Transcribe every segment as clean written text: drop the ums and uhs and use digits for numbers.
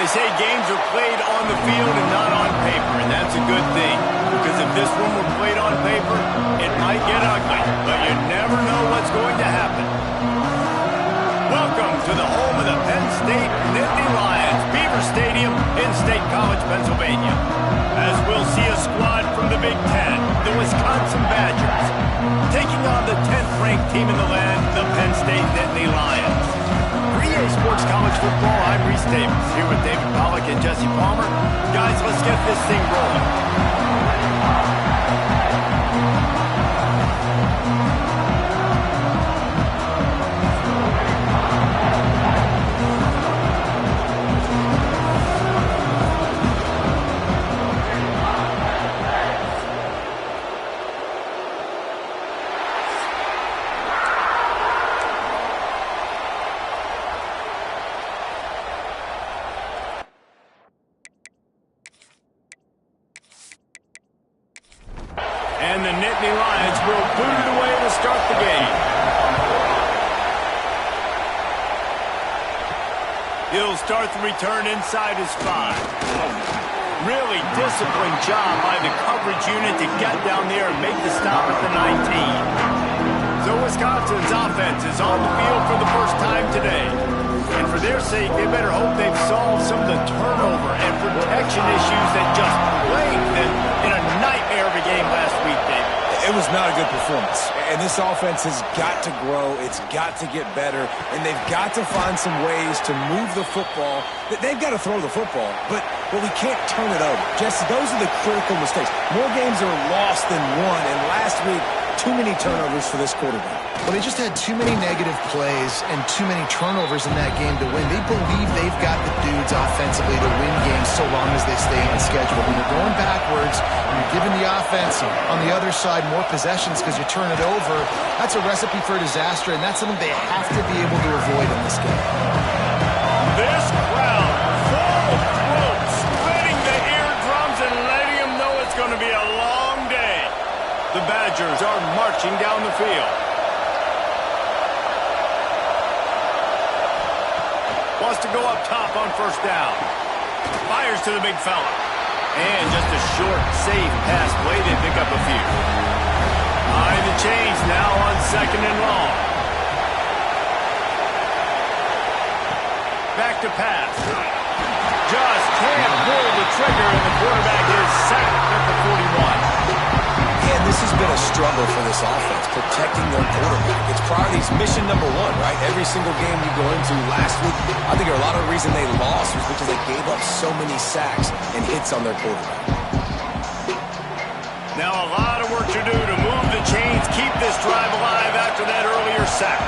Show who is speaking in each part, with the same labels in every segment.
Speaker 1: They say games are played on the field and not on paper, and that's a good thing. Because if this one were played on paper, it might get ugly, but you never know what's going to happen. Welcome to the home of the Penn State Nittany Lions, Beaver Stadium in State College, Pennsylvania. As we'll see a squad from the Big Ten, the Wisconsin Badgers, taking on the 10th-ranked team in the land, the Penn State Nittany Lions. For EA Sports College Football, I'm Reese Davis, here with David Pollack and Jesse Palmer. Guys, let's get this thing rolling. And the Nittany Lions will boot it away to start the game. He'll start the return inside his 5. Really disciplined job by the coverage unit to get down there and make the stop at the 19. So Wisconsin's offense is on the field for the first time today. And for their sake, they better hope they've solved some of the turnover and protection issues that just plagued them in a nightmare of a game last week, David.
Speaker 2: It was not a good performance. And this offense has got to grow. It's got to get better. And they've got to find some ways to move the football. They've got to throw the football, but we can't turn it over. Jesse, those are the critical mistakes. More games are lost than won. And last week, too many turnovers for this quarterback.
Speaker 3: Well, they just had too many negative plays and too many turnovers in that game to win. They believe they've got the dudes offensively to win games so long as they stay on schedule. When you're going backwards and you're giving the offense on the other side more possessions because you turn it over, that's a recipe for disaster, and that's something they have to be able to avoid in this game.
Speaker 1: This crowd, full of throat, splitting the eardrums and letting them know it's going to be a long day. The Badgers are marching down the field. Wants to go up top on first down. Fires to the big fella. And just a short, safe pass play. They pick up a few. Behind the chains now on 2nd and long. Back to pass. Just can't pull the trigger, and the quarterback is sacked at the 41.
Speaker 2: And this has been a struggle for this offense, protecting their quarterback. It's priorities mission number 1, right? Every single game you go into last week, I think a lot of the reason they lost was because they gave up so many sacks and hits on their quarterback.
Speaker 1: Now a lot of work to do to move the chains, keep this drive alive after that earlier sack.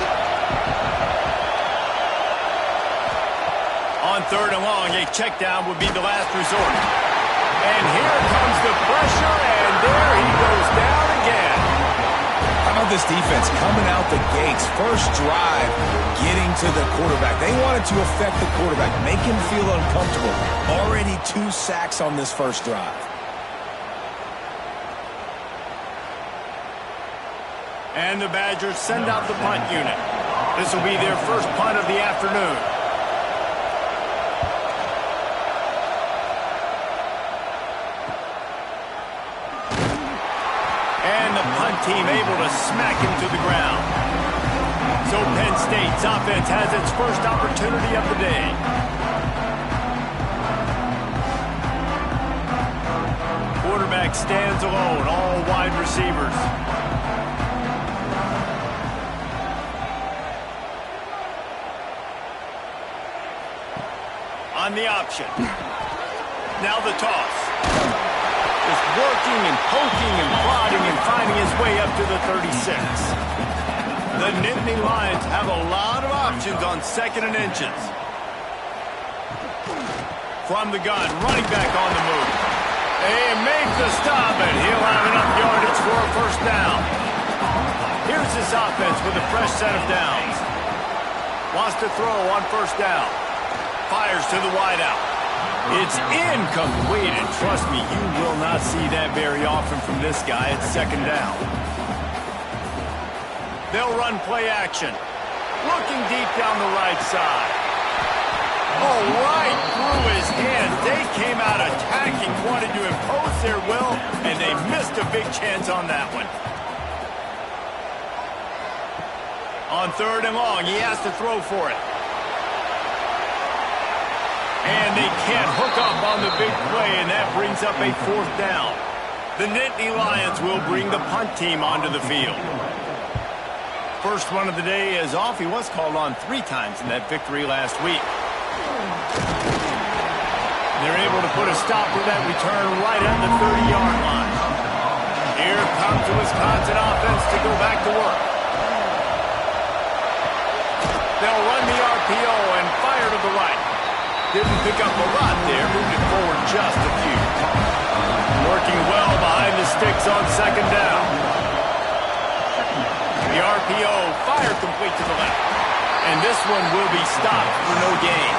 Speaker 1: On 3rd and long, a check down would be the last resort. And here comes the pressure, and there he goes down again.
Speaker 2: How about this defense coming out the gates? First drive, getting to the quarterback. They wanted to affect the quarterback, make him feel uncomfortable. Already 2 sacks on this first drive.
Speaker 1: And the Badgers send out the punt unit. This will be their first punt of the afternoon. Team able to smack him to the ground. So Penn State's offense has its first opportunity of the day. Quarterback stands alone, all wide receivers. On the option. Now the toss. Just working and poking and prodding and finding his way up to the 36. The Nittany Lions have a lot of options on 2nd and inches. From the gun, running back on the move. They make the stop, and he'll have enough yardage for a first down. Here's this offense with a fresh set of downs. Wants to throw on first down. Fires to the wideout. It's incomplete, and trust me, you will not see that very often from this guy at 2nd down. They'll run play action. Looking deep down the right side. Oh, right through his hands. They came out attacking, wanted to impose their will, and they missed a big chance on that one. On 3rd and long, he has to throw for it. And they can't hook up on the big play, and that brings up a 4th down. The Nittany Lions will bring the punt team onto the field. First run of the day is off. He was called on 3 times in that victory last week. They're able to put a stop with that return right at the 30-yard line. Here comes the Wisconsin offense to go back to work. They'll run the RPO and fire to the right. Didn't pick up a lot there, moved it forward just a few. Working well behind the sticks on 2nd down. The RPO fired complete to the left. And this one will be stopped for no gain.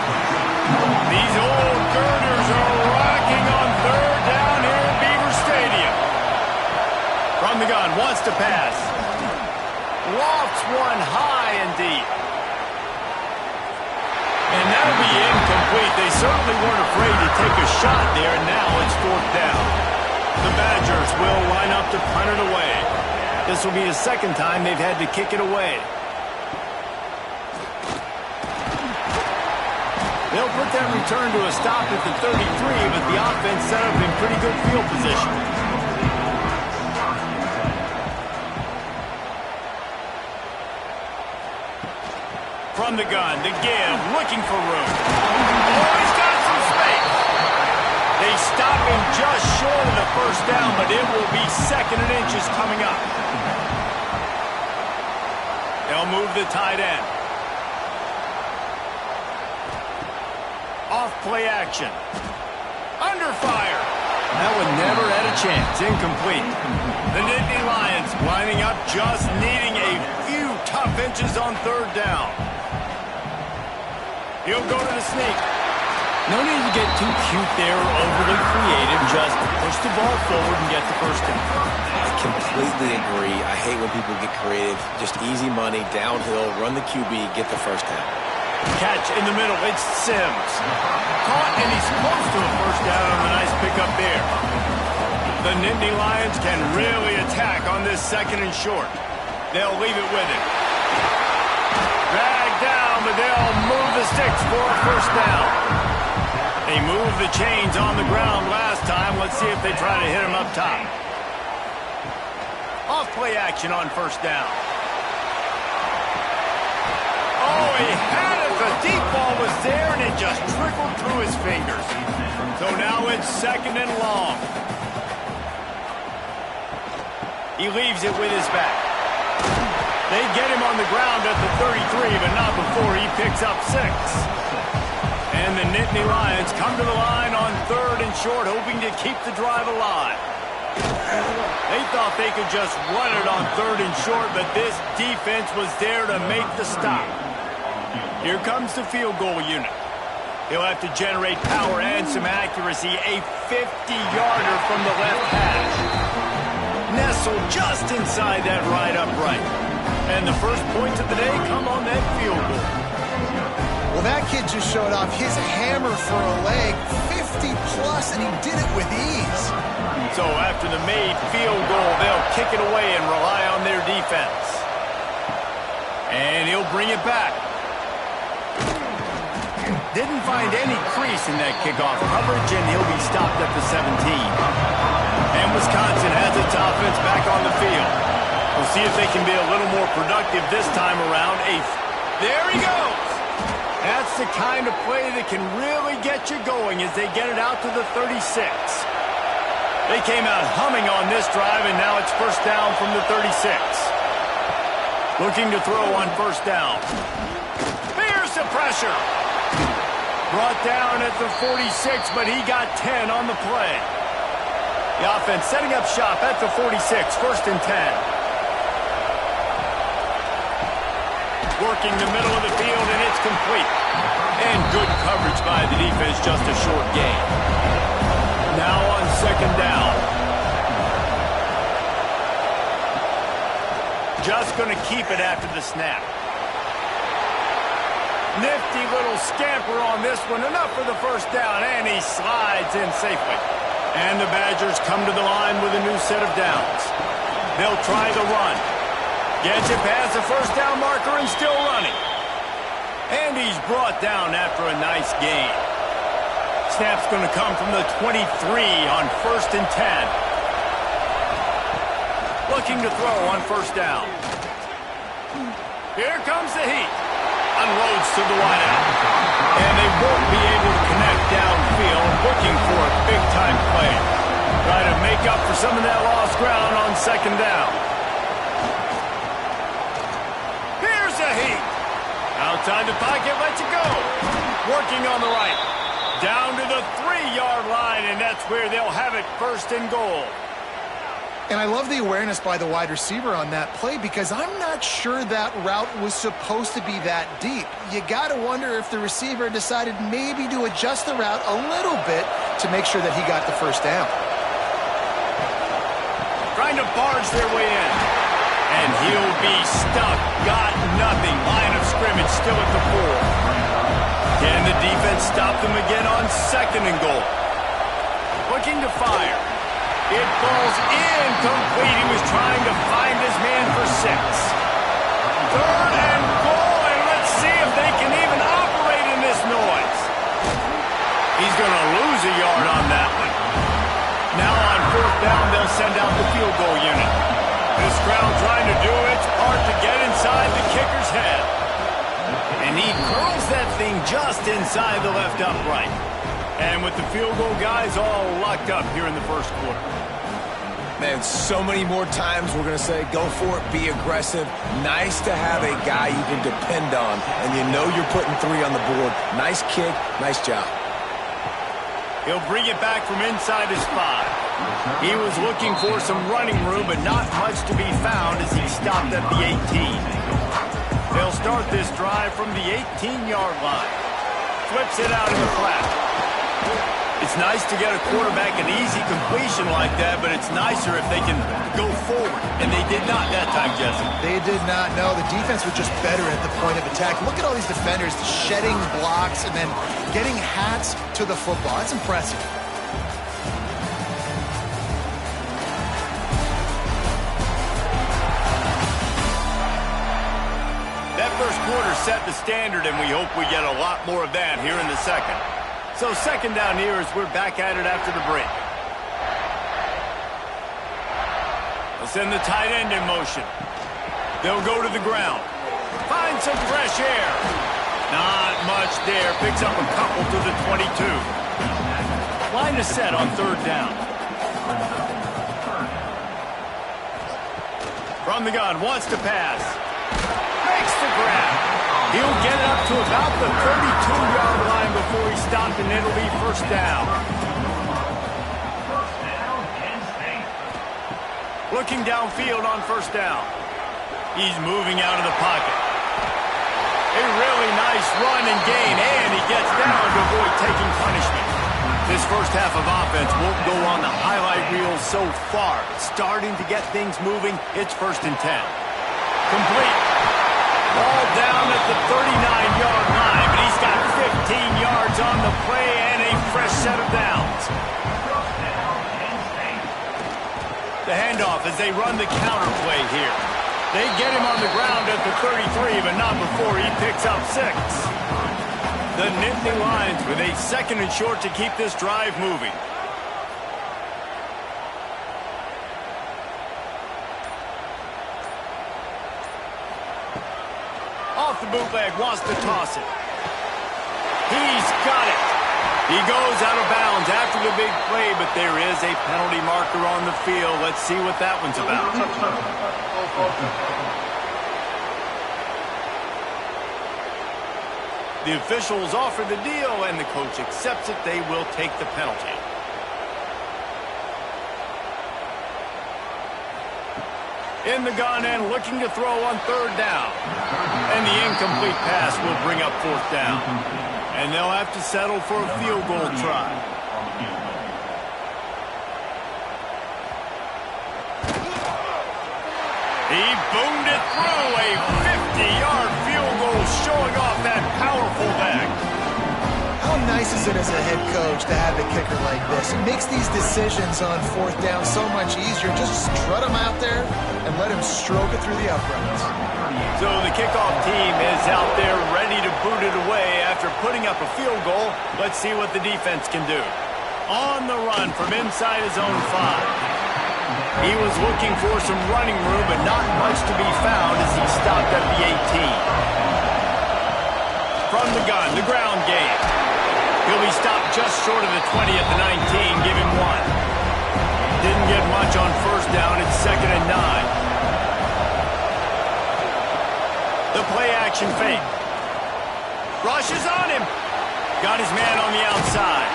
Speaker 1: These old girders are rocking on 3rd down here at Beaver Stadium. From the gun, wants to pass. Lofts one high and deep. And that'll be incomplete. They certainly weren't afraid to take a shot there, and now it's 4th down. The Badgers will line up to punt it away. This will be the 2nd time they've had to kick it away. They'll put that return to a stop at the 33, but the offense set up in pretty good field position. From the gun, the give, looking for room. Oh, he's got some space. They stop him just short of the 1st down, but it will be 2nd and inches coming up. They'll move the tight end. Off play action. Under fire. That one never had a chance. Incomplete. The Nittany Lions lining up, just needing a few tough inches on 3rd down. He'll go to the sneak. No need to get too cute there or overly creative. Just push the ball forward and get the 1st down.
Speaker 2: I completely agree. I hate when people get creative. Just easy money, downhill, run the QB, get the 1st down.
Speaker 1: Catch in the middle. It's Sims. Caught, and he's close to a 1st down on the nice pickup there. The Nittany Lions can really attack on this 2nd and short. They'll leave it with him. Dragged down, but they'll move the sticks for a 1st down. They moved the chains on the ground last time. Let's see if they try to hit him up top. Off play action on 1st down. Oh, he had it. The deep ball was there, and it just trickled through his fingers. So now it's 2nd and long. He leaves it with his back. They get him on the ground at the 33, but not before he picks up 6. And the Nittany Lions come to the line on 3rd and short, hoping to keep the drive alive. They thought they could just run it on 3rd and short, but this defense was there to make the stop. Here comes the field goal unit. He'll have to generate power and some accuracy. A 50-yarder from the left hash. Nestled just inside that right upright. And the first points of the day come on that field goal.
Speaker 3: Well, that kid just showed off his hammer for a leg, 50-plus, and he did it with ease.
Speaker 1: So after the made field goal, they'll kick it away and rely on their defense. And he'll bring it back. Didn't find any crease in that kickoff coverage, and he'll be stopped at the 17. And Wisconsin has its offense back on the field. We'll see if they can be a little more productive this time around. There he goes. That's the kind of play that can really get you going as they get it out to the 36. They came out humming on this drive, and now it's 1st down from the 36. Looking to throw on 1st down. Here's the pressure. Brought down at the 46, but he got 10 on the play. The offense setting up shop at the 46, 1st and 10. Working the middle of the field, and it's complete. And good coverage by the defense, just a short gain. Now on 2nd down. Just going to keep it after the snap. Nifty little scamper on this one. Enough for the first down, and he slides in safely. And the Badgers come to the line with a new set of downs. They'll try the run. Gets it past the first down marker and still running. And he's brought down after a nice gain. Snap's going to come from the 23 on 1st and 10. Looking to throw on first down. Here comes the heat. Unloads to the wideout. And they won't be able to connect downfield, looking for a big-time play. Try to make up for some of that lost ground on second down. Here's the heat. Outside the pocket, lets it go. Working on the right. Down to the 3-yard line, and that's where they'll have it, 1st and goal.
Speaker 3: And I love the awareness by the wide receiver on that play because I'm not sure that route was supposed to be that deep. You got to wonder if the receiver decided maybe to adjust the route a little bit to make sure that he got the first down.
Speaker 1: Trying to barge their way in. And he'll be stuck. Got nothing. Line of scrimmage still at the 4. Can the defense stop them again on 2nd and goal? Looking to fire. It falls incomplete. He was trying to find his man for 6. 3rd and goal, and let's see if they can even operate in this noise. He's going to lose a yard on that one. Now on 4th down, they'll send out the field goal unit. This crowd trying to do its part to get inside the kicker's head. And he curls that thing just inside the left upright. And with the field goal guys all locked up here in the first quarter.
Speaker 2: Man, so many more times we're going to say, go for it, be aggressive. Nice to have a guy you can depend on, and you know you're putting 3 on the board. Nice kick, nice job.
Speaker 1: He'll bring it back from inside his 5. He was looking for some running room, but not much to be found as he stopped at the 18. They'll start this drive from the 18-yard line. Flips it out in the flat. It's nice to get a quarterback an easy completion like that, but it's nicer if they can go forward. And they did not that time, Jesse.
Speaker 3: They did not. No, the defense was just better at the point of attack. Look at all these defenders shedding blocks and then getting hats to the football. That's impressive.
Speaker 1: That first quarter set the standard, and we hope we get a lot more of that here in the second. So 2nd down here as we're back at it after the break. They'll send the tight end in motion. They'll go to the ground. Find some fresh air. Not much there. Picks up a couple to the 22. Line is set on 3rd down. From the gun, wants to pass. Makes the grab. He'll get it up to about the 32-yard line before he stopped, and it'll be 1st down. Looking downfield on 1st down. He's moving out of the pocket. A really nice run and gain, and he gets down to avoid taking punishment. This first half of offense won't go on the highlight reel so far. Starting to get things moving, it's 1st and 10. Complete. Ball down at the 39-yard line, but he's got 15 yards on the play and a fresh set of downs. The handoff as they run the counter play here. They get him on the ground at the 33, but not before he picks up 6. The Nittany Lions with a 2nd and short to keep this drive moving. Off the bootleg, wants to toss it. He's got it. He goes out of bounds after the big play, but there is a penalty marker on the field. Let's see what that one's about. The officials offer the deal, and the coach accepts it. They will take the penalty. In the gun and looking to throw on 3rd down. And the incomplete pass will bring up 4th down. And they'll have to settle for a field goal try. He boomed it through. A 50-yard field goal showing off that powerful
Speaker 3: forces it as a head coach to have a kicker like this. It makes these decisions on fourth down so much easier. Just strut him out there and let him stroke it through the uprights.
Speaker 1: So the kickoff team is out there ready to boot it away after putting up a field goal. Let's see what the defense can do. On the run from inside his own 5. He was looking for some running room, but not much to be found as he stopped at the 18. From the gun, the ground game. He'll be stopped just short of the 20 at the 19. Give him 1. Didn't get much on first down. It's 2nd and 9. The play action fake. Rush is on him. Got his man on the outside.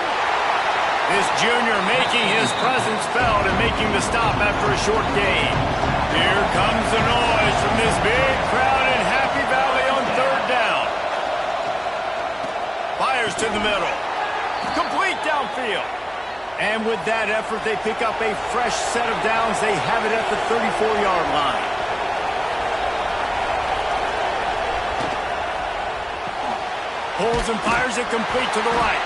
Speaker 1: This junior making his presence felt and making the stop after a short gain. Here comes the noise from this big crowd in Happy Valley on 3rd down. Fires to the middle. Complete downfield. And with that effort, they pick up a fresh set of downs. They have it at the 34-yard line. Pulls and fires it complete to the right.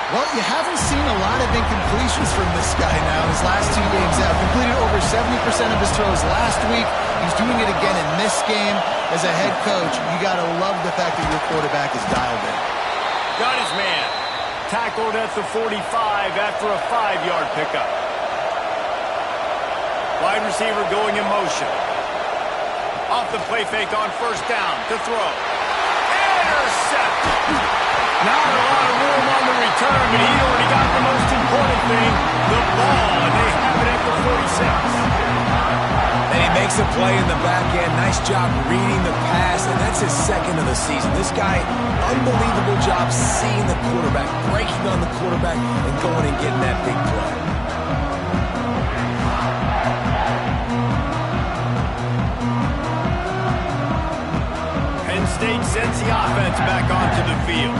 Speaker 3: Well, you haven't seen a lot of incompletions from this guy now. His last 2 games out. Completed over 70% of his throws last week. He's doing it again in this game. As a head coach, you got to love the fact that your quarterback is dialed in.
Speaker 1: Got his man. Tackled at the 45 after a 5-yard pickup. Wide receiver going in motion. Off the play fake on first down to throw. Intercepted. Not a lot of room on the return, but he already got the most important thing, the ball, and they have it at the 46.
Speaker 2: And he makes a play in the back end. Nice job reading the pass, and that's his 2nd of the season. This guy, unbelievable job seeing the quarterback, breaking on the quarterback, and going and getting that big play.
Speaker 1: Penn State sends the offense back onto the field.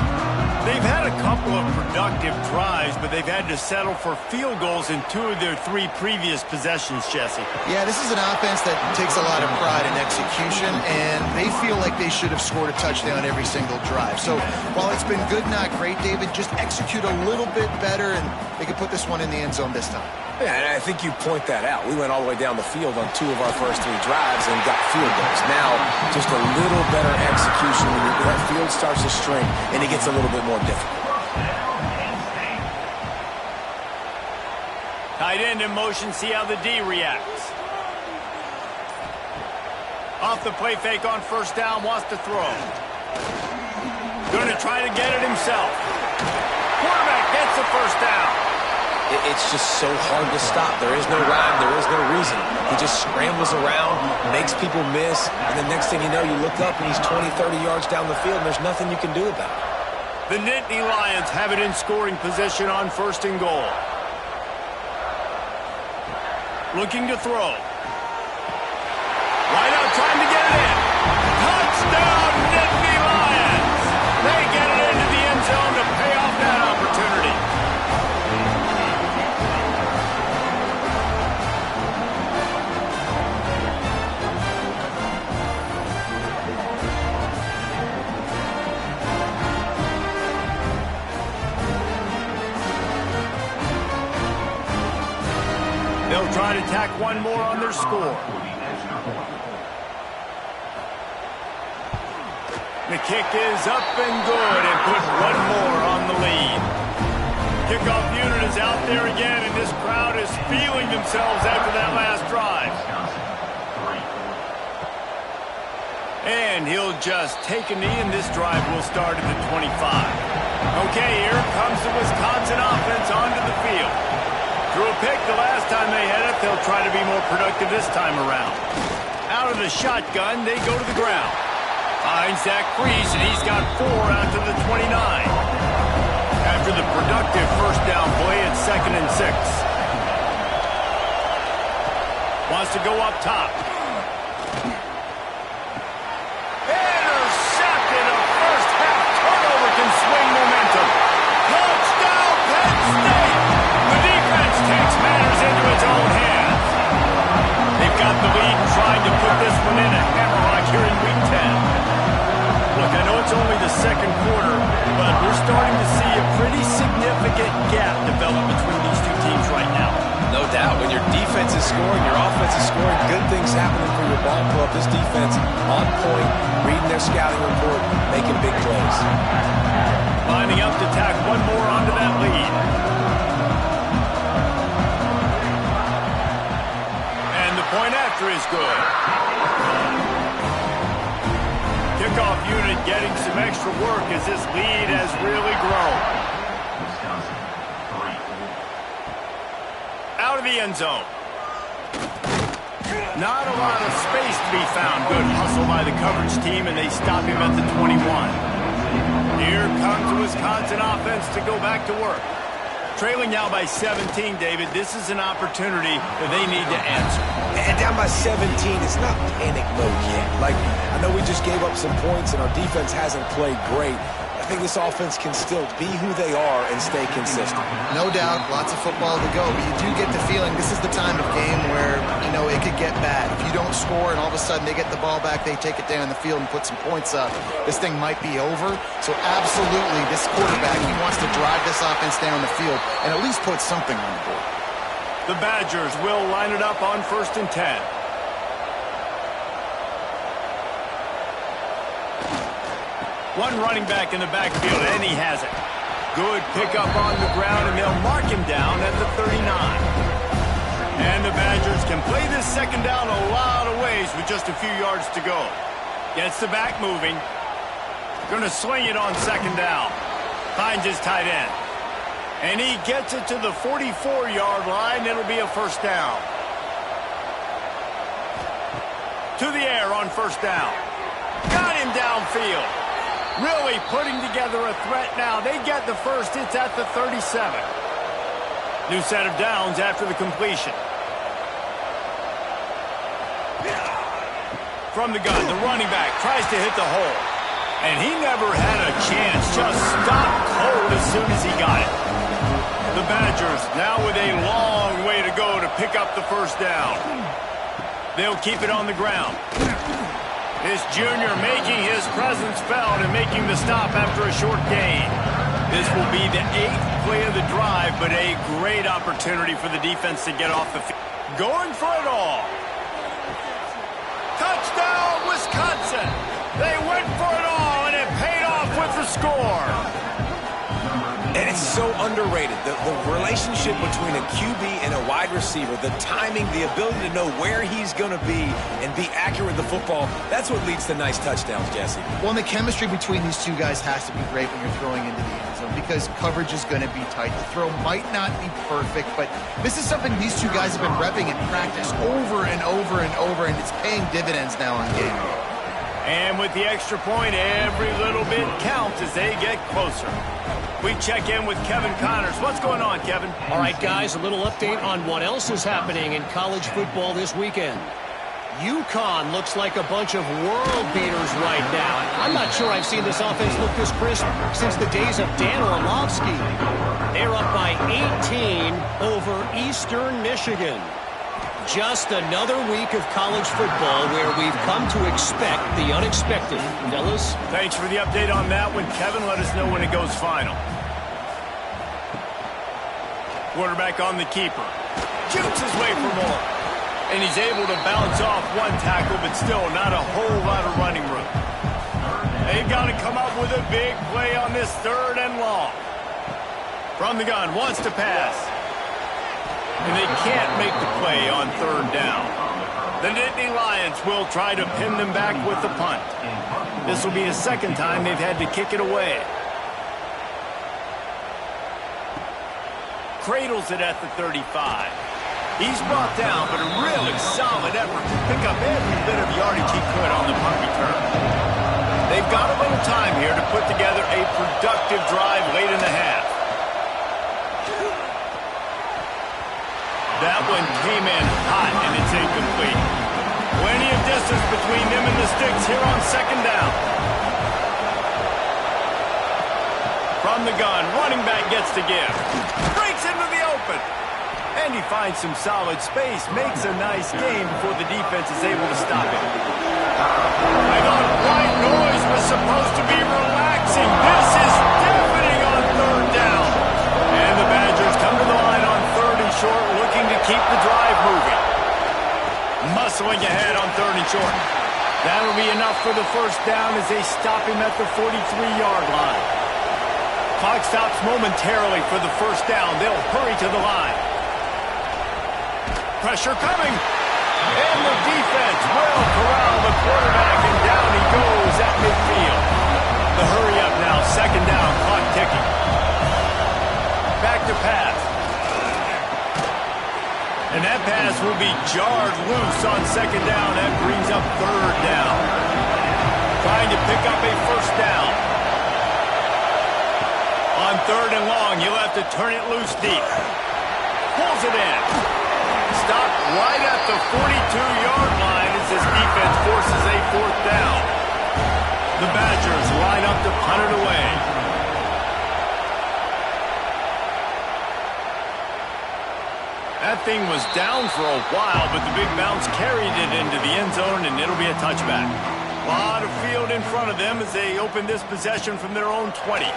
Speaker 1: They've had a couple of productive drives, but they've had to settle for field goals in 2 of their 3 previous possessions, Jesse.
Speaker 3: Yeah, this is an offense that takes a lot of pride in execution, and they feel like they should have scored a touchdown every single drive. So while it's been good, not great, David, just execute a little bit better, and they can put this one in the end zone this time.
Speaker 2: Yeah, and I think you point that out. We went all the way down the field on 2 of our first 3 drives and got field goals. Now, just a little better execution when that field starts to string and it gets a little bit more difficult.
Speaker 1: Tight end in motion, see how the D reacts. Off the play fake on first down, wants to throw. Going to try to get it himself. Quarterback gets the first down.
Speaker 2: It's just so hard to stop. There is no rhyme. There is no reason. He just scrambles around, makes people miss, and the next thing you know, you look up and he's 20, 30 yards down the field, and there's nothing you can do about it.
Speaker 1: The Nittany Lions have it in scoring position on 1st and goal. Looking to throw. Right out, trying to get it in. Touchdown, Nittany Lions! They get it into the end zone to pay off that opportunity. They'll try to tack one more on their score. The kick is up and good and put one more on the lead. Kickoff unit is out there again, and this crowd is feeling themselves after that last drive. And he'll just take a knee, and this drive will start at the 25. Okay, here comes the Wisconsin offense onto the field. Threw a pick the last time they had it. They'll try to be more productive this time around. Out of the shotgun, they go to the ground. Finds that crease, and he's got 4 out to the 29. After the productive first down play, it's 2nd and 6. Wants to go up top. Intercepted. A first half turnover can swing momentum. Touchdown, Penn State. The defense takes matters into its own hands. They've got the lead and trying to put this one in a hammerlock here in Week 10. Look, I know it's only the 2nd quarter, but we're starting to see a pretty significant gap developed between these two teams right now.
Speaker 2: No doubt. When your defense is scoring, your offense is scoring, good things happening for your ball club. This defense on point, reading their scouting report, making big plays.
Speaker 1: Lining up to tack one more onto that lead. And the point after is good. Kickoff unit getting some extra work as this lead has really grown. Out of the end zone. Not a lot of space to be found. Good hustle by the coverage team, and they stop him at the 21. Here comes the Wisconsin offense to go back to work. Trailing now by 17, David. This is an opportunity that they need to answer.
Speaker 2: And down by 17, it's not panic mode yet. Like, I know we just gave up some points, and our defense hasn't played great. I think this offense can still be who they are and stay consistent.
Speaker 3: No doubt, lots of football to go, but you do get the feeling this is the time of game where, you know, it could get bad. If you don't score and all of a sudden they get the ball back, they take it down the field and put some points up, this thing might be over. So absolutely, this quarterback, he wants to drive this offense down the field and at least put something on the board.
Speaker 1: The Badgers will line it up on 1st and 10. One running back in the backfield, and he has it. Good pickup on the ground, and they'll mark him down at the 39. And the Badgers can play this second down a lot of ways with just a few yards to go. Gets the back moving. Going to swing it on second down. Finds his tight end. And he gets it to the 44-yard line. It'll be a first down. To the air on first down. Got him downfield. Really putting together a threat now. They get the first. It's at the 37. New set of downs after the completion. From the gun, the running back tries to hit the hole. And he never had a chance. Just stopped cold as soon as he got it. The Badgers now with a long way to go to pick up the first down. They'll keep it on the ground. This junior making his presence felt and making the stop after a short gain. This will be the 8th play of the drive, but a great opportunity for the defense to get off the field. Going for it all. Touchdown, Wisconsin! They went for it all, and it paid off with the score.
Speaker 2: And it's so underrated. The relationship between a QB and a wide receiver, the timing, the ability to know where he's going to be and be accurate with the football, that's what leads to nice touchdowns, Jesse.
Speaker 3: Well, and the chemistry between these two guys has to be great when you're throwing into the end zone because coverage is going to be tight. The throw might not be perfect, but this is something these two guys have been repping in practice over and over and over, and it's paying dividends now on game day.
Speaker 1: And with the extra point, every little bit counts as they get closer. We check in with Kevin Connors. What's going on, Kevin?
Speaker 4: All right, guys, a little update on what else is happening in college football this weekend. UConn looks like a bunch of world beaters right now. I'm not sure I've seen this offense look this crisp since the days of Dan Orlovsky. They're up by 18 over Eastern Michigan. Just another week of college football where we've come to expect the unexpected. Fellas?
Speaker 1: Thanks for the update on that one, Kevin. Let us know when it goes final. Quarterback on the keeper. Shoots his way for more. And he's able to bounce off one tackle, but still not a whole lot of running room. They've got to come up with a big play on this 3rd and long. From the gun, wants to pass. And they can't make the play on 3rd down. The Nittany Lions will try to pin them back with the punt. This will be the 2nd time they've had to kick it away. Cradles it at the 35. He's brought down, but a really solid effort to pick up every bit of yardage he could on the punt return. They've got a little time here to put together a productive drive late in the half. That one came in hot, and it's incomplete. Plenty of distance between them and the sticks here on 2nd down. From the gun, running back gets to give. Breaks into the open. And he finds some solid space, makes a nice game before the defense is able to stop him. I thought white noise was supposed to be relaxing. This is deafening on 3rd down. short, looking to keep the drive moving. Muscling ahead on 3rd and short. That'll be enough for the first down as they stop him at the 43-yard line. Clock stops momentarily for the first down. They'll hurry to the line. Pressure coming. And the defense will corral the quarterback, and down he goes at midfield. The hurry up now, 2nd down, clock ticking. Back to pass. And that pass will be jarred loose on 2nd down. That brings up 3rd down. Trying to pick up a first down. On 3rd and long, he'll have to turn it loose deep. Pulls it in. Stopped right at the 42-yard line as his defense forces a 4th down. The Badgers line up to punt it away. That thing was down for a while, but the big bounce carried it into the end zone, and it'll be a touchback. A lot of field in front of them as they open this possession from their own 20.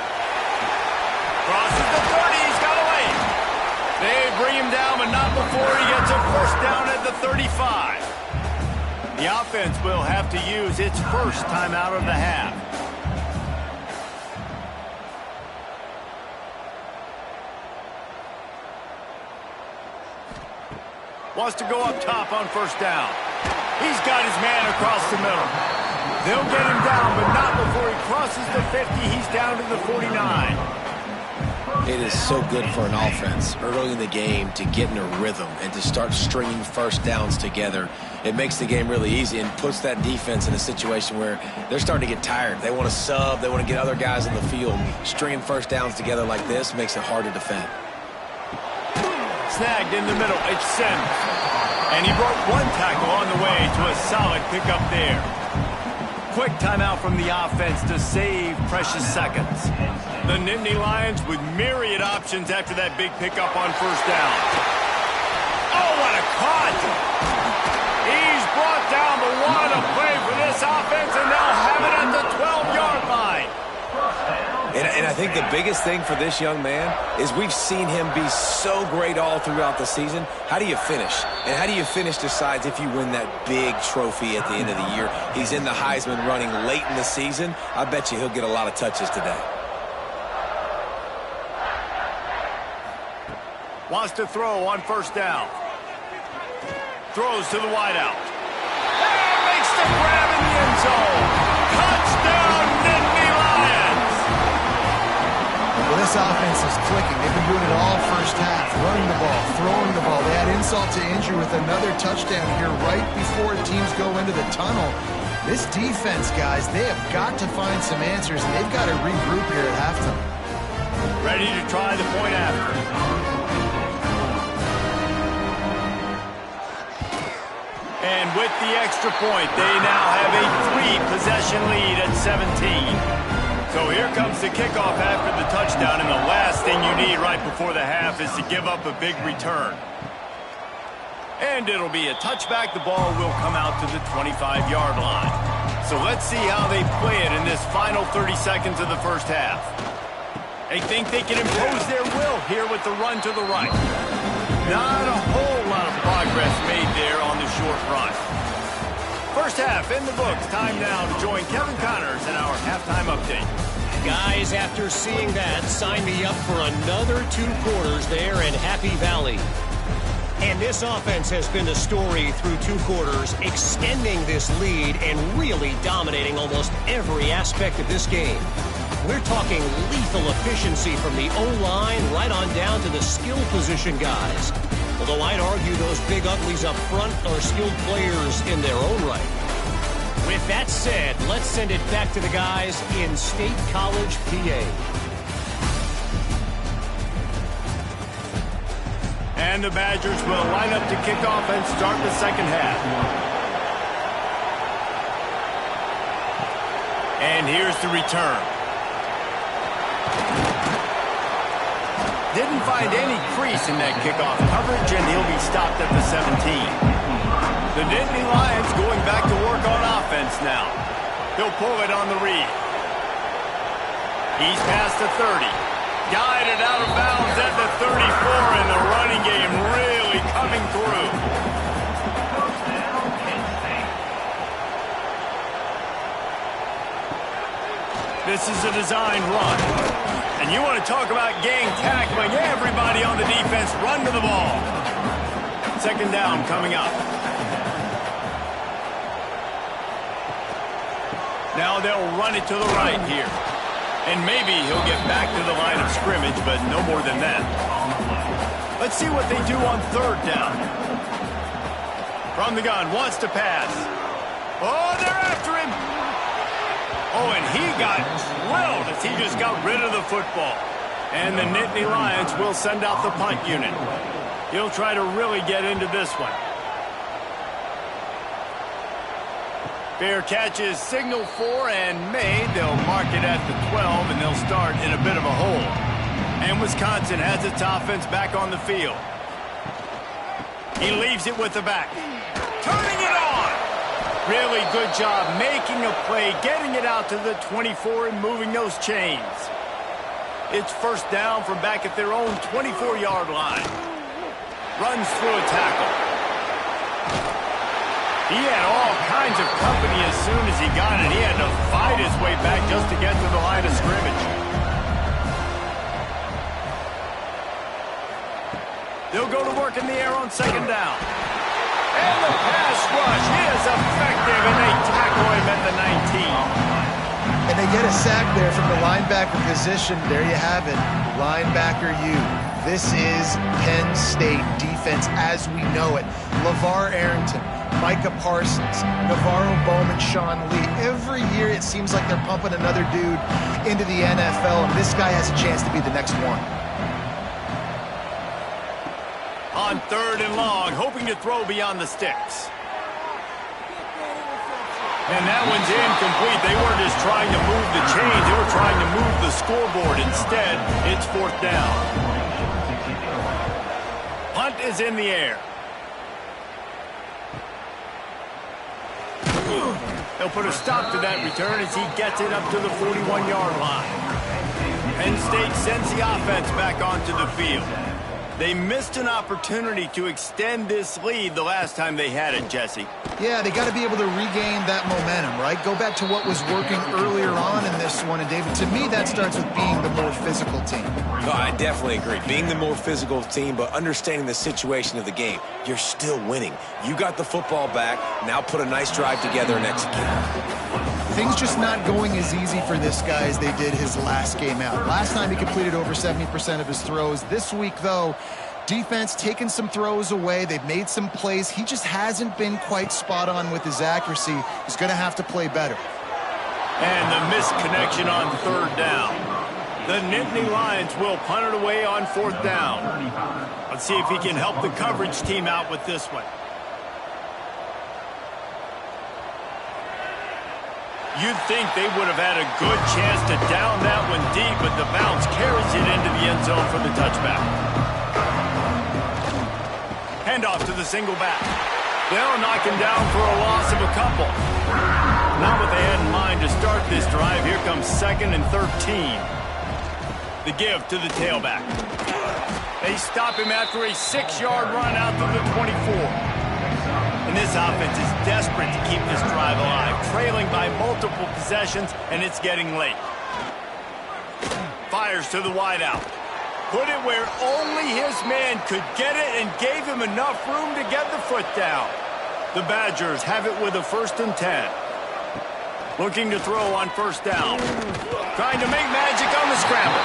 Speaker 1: Crosses the 30, he's got away. They bring him down, but not before he gets a first down at the 35. The offense will have to use its first timeout of the half. Wants to go up top on first down. He's got his man across the middle. They'll get him down, but not before he crosses the 50. He's down to the 49.
Speaker 2: It is so good for an offense early in the game to get in a rhythm and to start stringing first downs together. It makes the game really easy and puts that defense in a situation where they're starting to get tired. They want to sub. They want to get other guys in the field. Stringing first downs together like this makes it hard to defend.
Speaker 1: Snagged in the middle. It's Sims. And he broke one tackle on the way to a solid pickup there. Quick timeout from the offense to save precious seconds. The Nittany Lions with myriad options after that big pickup on first down. Oh, what a caught! He's brought down, but what a play for this offense, and they'll have it at the 12-yard line.
Speaker 2: And I think the biggest thing for this young man is we've seen him be so great all throughout the season. How do you finish? And how do you finish decides if you win that big trophy at the end of the year. He's in the Heisman running late in the season. I bet you he'll get a lot of touches today.
Speaker 1: Wants to throw on first down. Throws to the wideout. Makes the grab in the end zone. Touchdown, Nittany Lions!
Speaker 3: Well, this offense is clicking. They've been doing it all first half. Running the ball, throwing the ball. They had insult to injury with another touchdown here right before teams go into the tunnel. This defense, guys, they have got to find some answers, and they've got to regroup here at halftime.
Speaker 1: Ready to try the point after. And with the extra point, they now have a 3-possession lead at 17. So here comes the kickoff after the touchdown, and the last thing you need right before the half is to give up a big return. And it'll be a touchback. The ball will come out to the 25-yard line. So let's see how they play it in this final 30 seconds of the first half. They think they can impose their will here with the run to the right. Not a whole lot of progress made there on the short run. First half in the books. Time now to join Kevin Connors in our halftime update.
Speaker 4: Guys, after seeing that, sign me up for another 2 quarters there in Happy Valley. And this offense has been the story through 2 quarters, extending this lead and really dominating almost every aspect of this game. We're talking lethal efficiency from the O-line right on down to the skill position guys. Although I'd argue those big uglies up front are skilled players in their own right. With that said, let's send it back to the guys in State College, PA.
Speaker 1: And the Badgers will line up to kick off and start the second half. And here's the return. Didn't find any crease in that kickoff coverage, and he'll be stopped at the 17. The Nittany Lions going back to work on offense now. He'll pull it on the read. He's past the 30. Guided out of bounds at the 34, and the running game This is a designed run. And you want to talk about gang tackling. Everybody on the defense run to the ball. Second down coming up. Now they'll run it to the right here. And maybe he'll get back to the line of scrimmage, but no more than that. Let's see what they do on third down. From the gun, wants to pass. Oh, they're after him. Oh, and he got drilled as he just got rid of the football. And the Nittany Lions will send out the punt unit. He'll try to really get into this one. Fair catch is signaled for and made. They'll mark it at the 12, and they'll start in a bit of a hole. And Wisconsin has its offense back on the field. He leaves it with the back. Turning it on! Really good job making a play, getting it out to the 24 and moving those chains. It's first down from back at their own 24-yard line. Runs through a tackle. He had all kinds of company as soon as he got it. He had to fight his way back just to get to the line of scrimmage. They'll go to work in the air on second down. And the pass rush is effective, and they tackle him at the 19.
Speaker 3: And they get a sack there from the linebacker position. There you have it, linebacker U. This is Penn State defense as we know it. LeVar Arrington, Micah Parsons, Navarro Bowman, Sean Lee. Every year it seems like they're pumping another dude into the NFL, and this guy has a chance to be the next one.
Speaker 1: On third and long, hoping to throw beyond the sticks. And that one's incomplete. They weren't just trying to move the chains. They were trying to move the scoreboard. Instead, it's fourth down. Punt is in the air. They'll put a stop to that return as he gets it up to the 41-yard line. Penn State sends the offense back onto the field. They missed an opportunity to extend this lead the last time they had it, Jesse.
Speaker 3: Yeah, they got to be able to regain that momentum, right? Go back to what was working earlier on in this one. And, David, to me, that starts with being the more physical team.
Speaker 2: No, I definitely agree. Being the more physical team, but understanding the situation of the game. You're still winning. You got the football back. Now put a nice drive together and execute.
Speaker 3: Things just not going as easy for this guy as they did his last game out. Last time he completed over 70% of his throws. This week, though, defense taking some throws away. They've made some plays. He just hasn't been quite spot on with his accuracy. He's going to have to play better.
Speaker 1: And the missed connection on third down. The Nittany Lions will punt it away on fourth down. Let's see if he can help the coverage team out with this one. You'd think they would have had a good chance to down that one deep, but the bounce carries it into the end zone for the touchback. Handoff to the single back. They'll knock him down for a loss of a couple. Not what they had in mind to start this drive. Here comes second and 13. The give to the tailback. They stop him after a 6-yard run out to the 24. And this offense is desperate to keep this drive alive, trailing by multiple possessions, and it's getting late. Fires to the wideout. Put it where only his man could get it and gave him enough room to get the foot down. The Badgers have it with a 1st and 10. Looking to throw on first down. Trying to make magic on the scramble.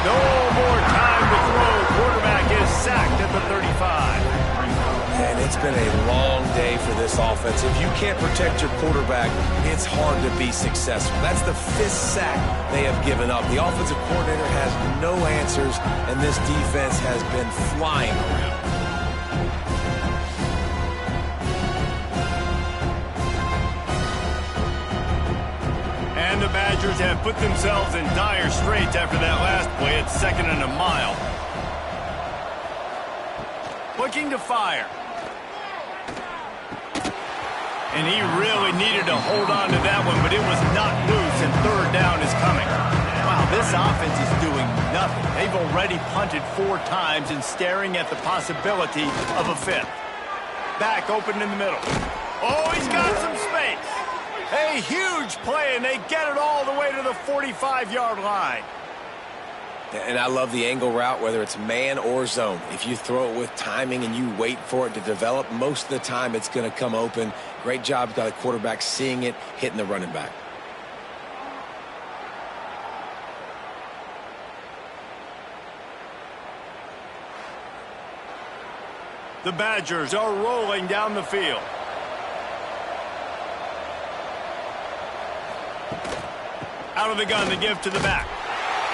Speaker 1: No more time to throw. Quarterback is sacked at the 35.
Speaker 2: And it's been a long day for this offense. If you can't protect your quarterback, it's hard to be successful. That's the 5th sack they have given up. The offensive coordinator has no answers, and this defense has been flying around.
Speaker 1: And the Badgers have put themselves in dire straits after that last play. It's 2nd and a mile. Looking to fire. And he really needed to hold on to that one, but it was not loose, and third down is coming. Wow, this offense is doing nothing. They've already punted 4 times and staring at the possibility of a 5th. Back open in the middle. Oh, he's got some space. A huge play, and they get it all the way to the 45-yard line.
Speaker 2: And I love the angle route, whether it's man or zone. If you throw it with timing and you wait for it to develop, most of the time it's going to come open. Great job by the quarterback seeing it, hitting the running back.
Speaker 1: The Badgers are rolling down the field. Out of the gun, the give to the back.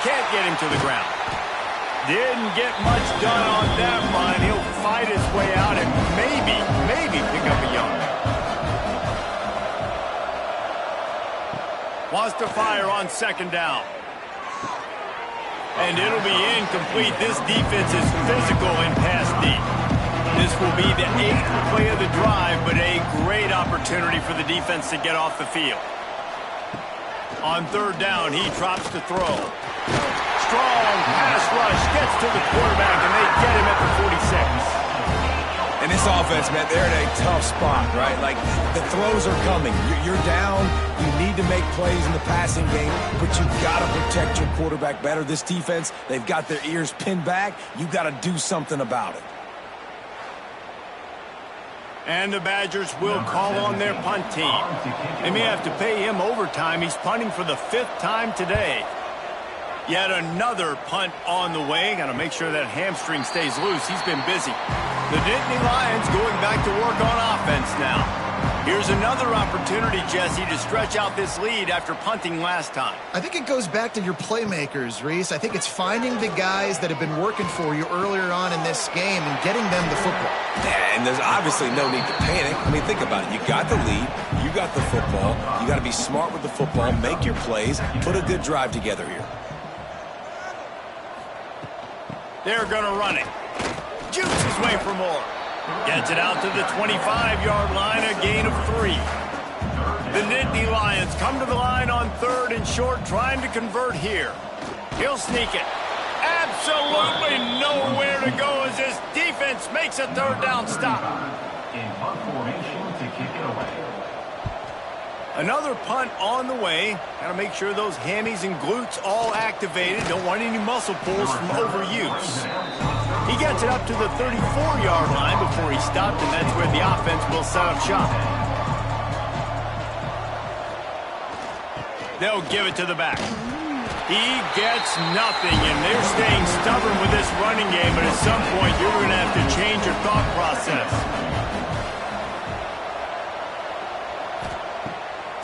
Speaker 1: Can't get him to the ground. Didn't get much done on that run. He'll fight his way out and maybe pick up a yard. Wants to fire on second down. And it'll be incomplete. This defense is physical and pass deep. This will be the 8th play of the drive, but a great opportunity for the defense to get off the field. On third down, he drops to throw. Strong pass rush, gets to the quarterback, and they get him at the 46.
Speaker 2: And this offense, man, they're in a tough spot, right? Like, the throws are coming. You're down. You need to make plays in the passing game, but you've got to protect your quarterback better. This defense, they've got their ears pinned back. You've got to do something about it.
Speaker 1: And the Badgers will call on their punt team. They may have to pay him overtime. He's punting for the 5th time today. Yet another punt on the way. Got to make sure that hamstring stays loose. He's been busy. The Nittany Lions going back to work on offense now. Here's another opportunity, Jesse, to stretch out this lead after punting last time.
Speaker 3: I think it goes back to your playmakers, Reese. I think it's finding the guys that have been working for you earlier on in this game and getting them the football.
Speaker 2: And there's obviously no need to panic. I mean, think about it. You got the lead. You got the football. You got to be smart with the football. Make your plays. Put a good drive together here.
Speaker 1: They're going to run it. Jukes his way for more. Gets it out to the 25-yard line, a gain of 3. The Nittany Lions come to the line on 3rd and short, trying to convert here. He'll sneak it. Absolutely nowhere to go as this defense makes a 3rd down stop.
Speaker 5: In punt formation to kick it away.
Speaker 1: Another punt on the way. Got to make sure those hammies and glutes all activated. Don't want any muscle pulls from overuse. He gets it up to the 34-yard line before he stopped, and that's where the offense will set up shop. They'll give it to the back. He gets nothing, and they're staying stubborn with this running game, but at some point you're going to have to change your thought process.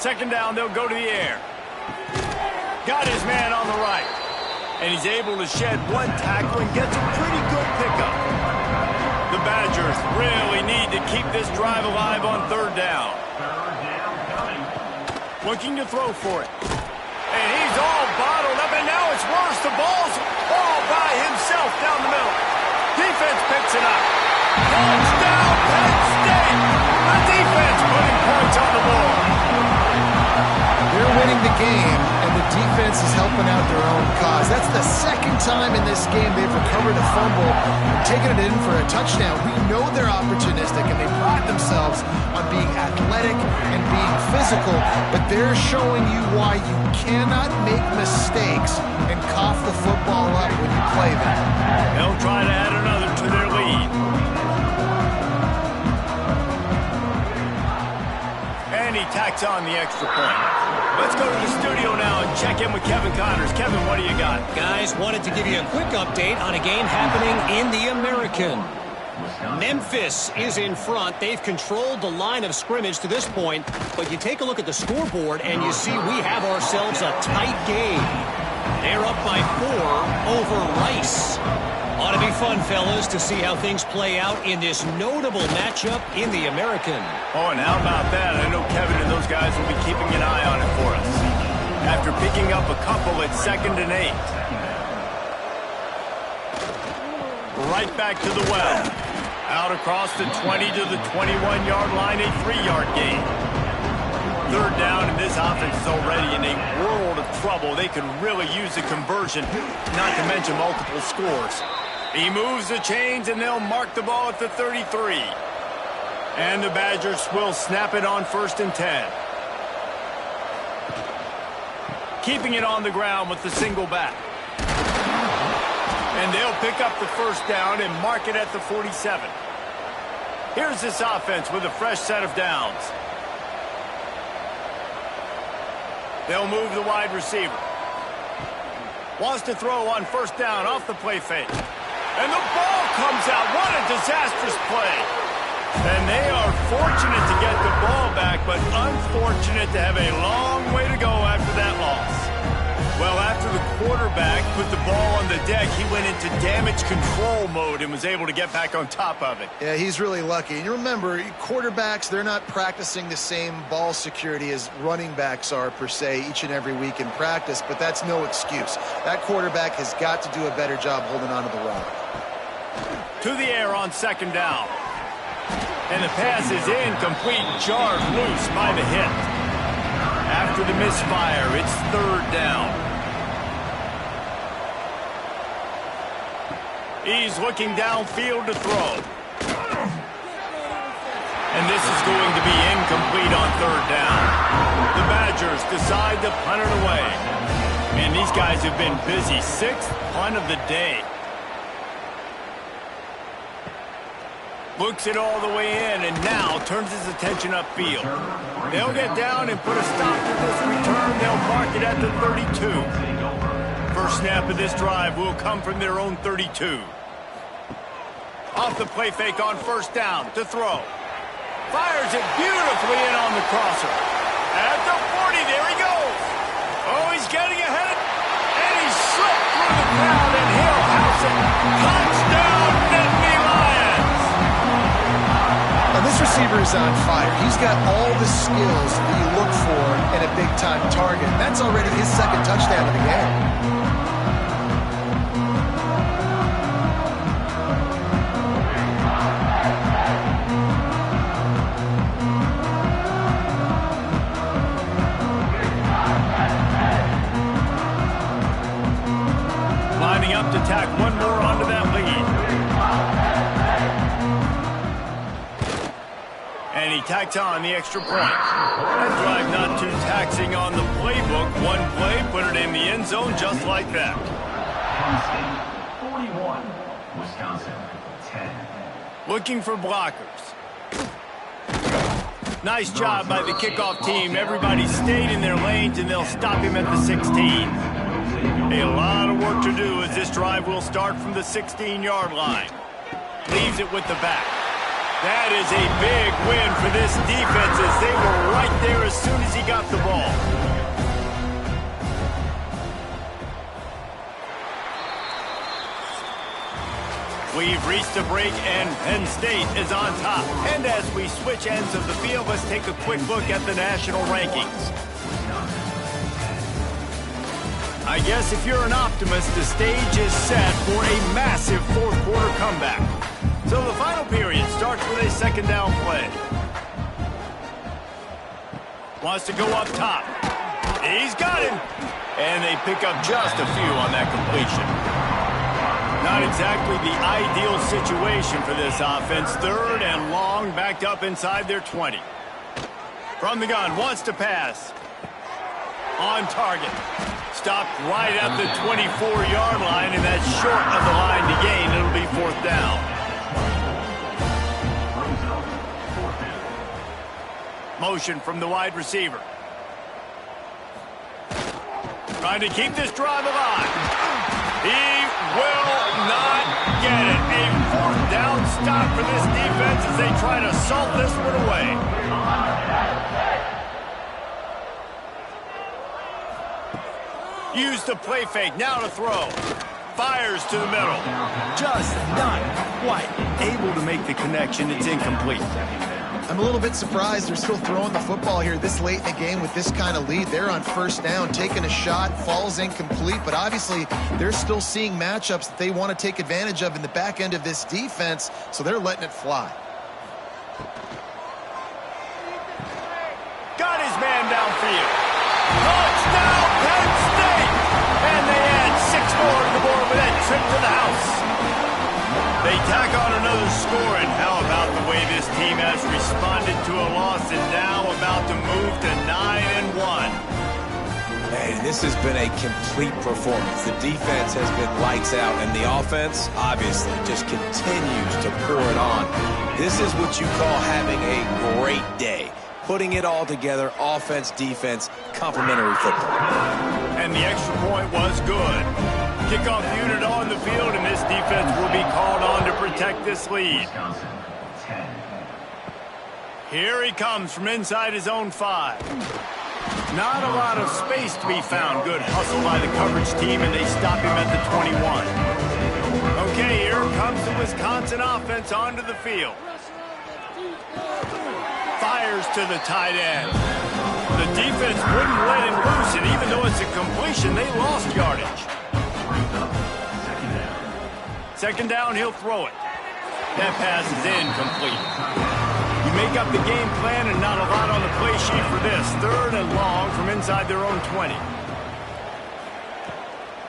Speaker 1: Second down, they'll go to the air. Got his man on the right. And he's able to shed one tackle and gets a pretty good pickup. The Badgers really need to keep this drive alive on 3rd down. Looking to throw for it. And he's all bottled up, and now it's worse. The ball's all by himself down the middle. Defense picks it up. Touchdown, Penn State! The defense putting points on the board.
Speaker 3: They're winning the game, and the defense is helping out their own cause. That's the 2nd time in this game they've recovered a fumble and taken it in for a touchdown. We know they're opportunistic, and they pride themselves on being athletic and being physical, but they're showing you why you cannot make mistakes and cough the football up when you play them.
Speaker 1: They'll try to add another to their lead. And he tacks on the extra point. Let's go to the studio now and check in with Kevin Connors. Kevin, what do you got?
Speaker 4: Guys, wanted to give you a quick update on a game happening in the American. Memphis is in front. They've controlled the line of scrimmage to this point, but you take a look at the scoreboard and you see we have ourselves a tight game. They're up by 4 over Rice. Ought to be fun, fellas, to see how things play out in this notable matchup in the American.
Speaker 1: Oh, and how about that? I know Kevin and those guys will be keeping an eye on it for us. After picking up a couple at 2nd and 8. Right back to the well. Out across the 20 to the 21-yard line, a 3-yard gain. 3rd down, and this offense is already in a world of trouble. They could really use a conversion, not to mention multiple scores. He moves the chains, and they'll mark the ball at the 33. And the Badgers will snap it on 1st and 10. keeping it on the ground with the single back. And they'll pick up the first down and mark it at the 47. Here's this offense with a fresh set of downs. They'll move the wide receiver. Wants to throw on first down off the play fake. And the ball comes out. What a disastrous play. And they are fortunate to get the ball back, but unfortunate to have a long way to go after that loss. Well, after the quarterback put the ball on the deck, he went into damage control mode and was able to get back on top of it.
Speaker 3: Yeah, he's really lucky. And you remember, quarterbacks, they're not practicing the same ball security as running backs are, per se, each and every week in practice, but that's no excuse. That quarterback has got to do a better job holding on to the rock.
Speaker 1: To the air on second down. And the pass is incomplete, jarred loose by the hit. After the misfire, it's third down. He's looking downfield to throw. And this is going to be incomplete on third down. The Badgers decide to punt it away. And these guys have been busy. Sixth punt of the day. Looks it all the way in, and now turns his attention upfield. They'll get down and put a stop to this return. They'll mark it at the 32. First snap of this drive will come from their own 32. Off the play fake on first down to throw. Fires it beautifully in on the crosser. At the 40, there he goes. Oh, he's getting ahead. And he slipped through the crowd, and he'll house it. Touchdown, Nittany Lions.
Speaker 3: Now, this receiver is on fire. He's got all the skills that you look for in a big-time target. That's already his second touchdown of the game.
Speaker 1: Lining up to tack one more onto that lead. And he tacked on the extra point. That drive not too taxing on the playbook. One play, put it in the end zone just like that.
Speaker 5: Penn State 41, Wisconsin 10.
Speaker 1: Looking for blockers. Nice job by the kickoff team. Everybody stayed in their lanes, and they'll stop him at the 16. A lot of work to do as this drive will start from the 16-yard line. Leaves it with the back. That is a big win for this defense as they were right there as soon as he got the ball. We've reached a break and Penn State is on top. And as we switch ends of the field, let's take a quick look at the national rankings. I guess if you're an optimist, the stage is set for a massive fourth-quarter comeback. So the final period starts with a second down play. Wants to go up top. He's got him. And they pick up just a few on that completion. Not exactly the ideal situation for this offense. Third and long, backed up inside their 20. From the gun, wants to pass. On target. Stopped right at the 24-yard line, and that's short of the line to gain. It'll be fourth down. Motion from the wide receiver. Trying to keep this drive alive. He will not get it. A fourth down stop for this defense as they try to salt this one away. Use the play fake, now to throw. Fires to the middle. Just not quite able to make the connection. It's incomplete.
Speaker 3: I'm a little bit surprised they're still throwing the football here this late in the game with this kind of lead. They're on first down, taking a shot, falls incomplete, but obviously they're still seeing matchups that they want to take advantage of in the back end of this defense, so they're letting it fly.
Speaker 1: Got his man downfield. Touchdown, Penn State! And they add 6 more to the board with that trip to the house. They tack on another score, and how about the way this team has responded to a loss and now about to move to 9-1.
Speaker 2: And this has been a complete performance. The defense has been lights out, and the offense, obviously, just continues to pour it on. This is what you call having a great day. Putting it all together, offense, defense, complementary football.
Speaker 1: And the extra point was good. Kickoff unit on the field, and this defense will be called on to protect this lead. Here he comes from inside his own 5. Not a lot of space to be found. Good hustle by the coverage team, and they stop him at the 21. Okay, here comes the Wisconsin offense onto the field. Fires to the tight end. The defense wouldn't let him loose, and even though it's a completion, they lost yardage. Second down, he'll throw it. That pass is incomplete. You make up the game plan and not a lot on the play sheet for this. Third and long from inside their own 20.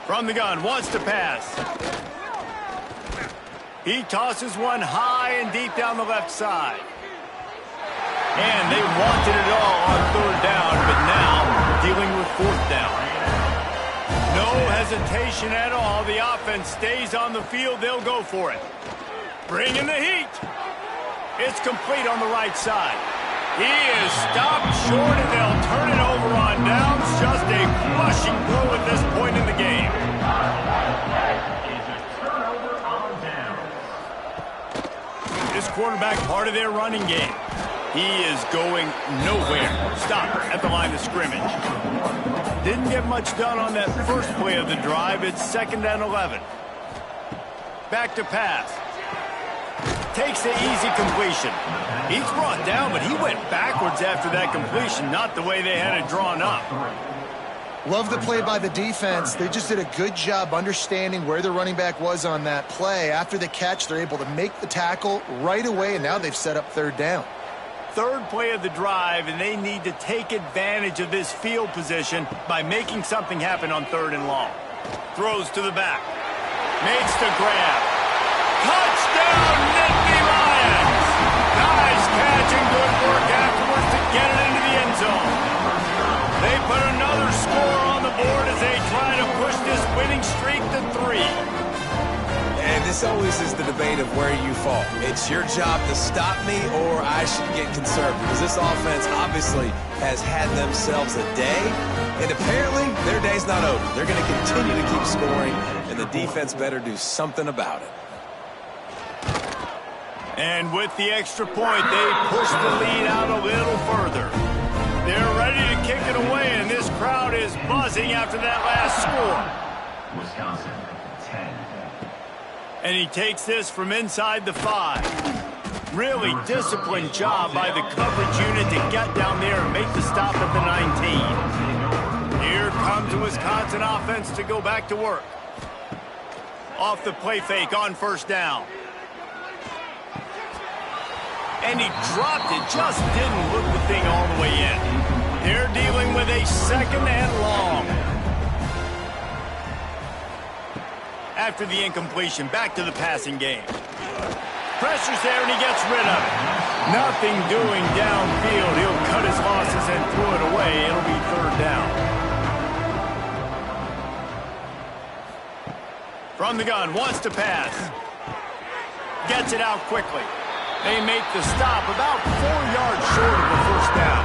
Speaker 1: From the gun, wants to pass. He tosses one high and deep down the left side. And they wanted it all on third down, but now dealing with fourth down. No hesitation at all. The offense stays on the field. They'll go for it. Bring in the heat. It's complete on the right side. He is stopped short, and they'll turn it over on downs. Just a crushing blow at this point in the game. This quarterback, part of their running game. He is going nowhere. Stop at the line of scrimmage. Didn't get much done on that first play of the drive. It's 2nd and 11. Back to pass. Takes the easy completion. He's brought down, but he went backwards after that completion, not the way they had it drawn up.
Speaker 3: Love the play by the defense. They just did a good job understanding where the running back was on that play. After the catch, they're able to make the tackle right away, and now they've set up third down.
Speaker 1: Third play of the drive, and they need to take advantage of this field position by making something happen on 3rd and long. Throws to the back. Makes the grab. Touchdown, Nittany Lions! Nice catch and good work afterwards to get it into the end zone. They put another score on the board as they try to push this winning streak to 3.
Speaker 2: And this always is the debate of where you fall. It's your job to stop me, or I should get concerned, because this offense obviously has had themselves a day, and apparently their day's not over. They're going to continue to keep scoring, and the defense better do something about it.
Speaker 1: And with the extra point, they push the lead out a little further. They're ready to kick it away, and this crowd is buzzing after that last score.
Speaker 5: Wisconsin, 10.
Speaker 1: And he takes this from inside the 5. Really disciplined job by the coverage unit to get down there and make the stop at the 19. Here comes the Wisconsin offense to go back to work. Off the play fake on 1st down. And he dropped it, just didn't look the thing all the way in. They're dealing with a 2nd and long. After the incompletion, back to the passing game. Pressure's there, and he gets rid of it. Nothing doing downfield. He'll cut his losses and throw it away. It'll be 3rd down. From the gun, wants to pass. Gets it out quickly. They make the stop about 4 yards short of the 1st down.